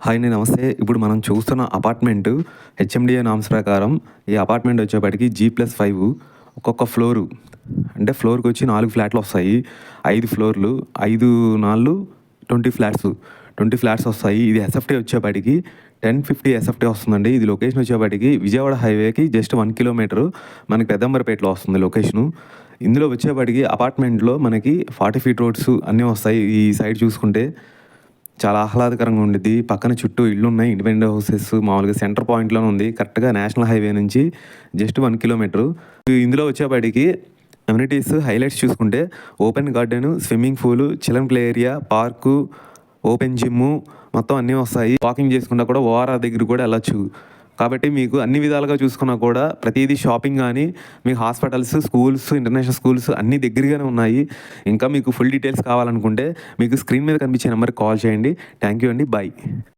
Hi అండి, నమస్తే. ఇప్పుడు మనం చూస్తున్న అపార్ట్మెంటు హెచ్ఎండిఏ నామ్స్ ప్రకారం ఈ అపార్ట్మెంట్ వచ్చేప్పటికి G+5 ఒక్కొక్క ఫ్లోరు అంటే ఫ్లోర్‌కొచ్చి 4 ఫ్లాట్‌లొస్తాయి. 5 ఫ్లోర్‌లు, 5 4 20 ఫ్లాట్స్. 20 ఫ్లాట్స్ వస్తాయి. ఇది ఎస్ఎఫ్టీ వచ్చేప్పటికి 1050 ఎస్ఎఫ్టీ వస్తుందండి. ఇది లొకేషన్ వచ్చేప్పటికి విజయవాడ హైవేకి జస్ట్ 1 కిలోమీటరు మనకి పెద్దంబరపేటలో వస్తుంది లొకేషను. ఇందులో వచ్చేప్పటికి అపార్ట్మెంట్‌లో మనకి 40 ఫీట్ రోడ్స్ అన్నీ వస్తాయి. ఈ సైడ్ చూసుకుంటే చాలా ఆహ్లాదకరంగా ఉండిద్ది. పక్కన చుట్టూ ఇళ్ళున్నాయి. ఇండిపెండెంట్ హౌసెస్ మామూలుగా సెంటర్ పాయింట్‌లోనే ఉంది. కరెక్ట్‌గా నేషనల్ హైవే నుంచి జస్ట్ 1 కిలోమీటరు. ఇందులో వచ్చేపాటికి అమ్యూనిటీస్ హైలైట్స్ చూసుకుంటే open garden, swimming pool, children play area, park, open gym మొత్తం అన్నీ వస్తాయి. వాకింగ్ చేసుకున్నా కూడా ఓఆర్ఆర్ దగ్గరికి కూడా ఎళ్ళొచ్చు. కాబట్టి మీకు అన్ని విధాలుగా చూసుకున్నా కూడా ప్రతీదీ షాపింగ్ గానీ, మీకు హాస్పిటల్స్, స్కూల్స్, ఇంటర్నేషనల్ స్కూల్స్ అన్నీ దగ్గరగానే ఉన్నాయి. ఇంకా మీకు ఫుల్ డీటెయిల్స్ కావాలనుకుంటే మీకు స్క్రీన్ మీద కనిపించే నెంబర్‌కి కాల్ చేయండి. థ్యాంక్ యూ అండి. బై.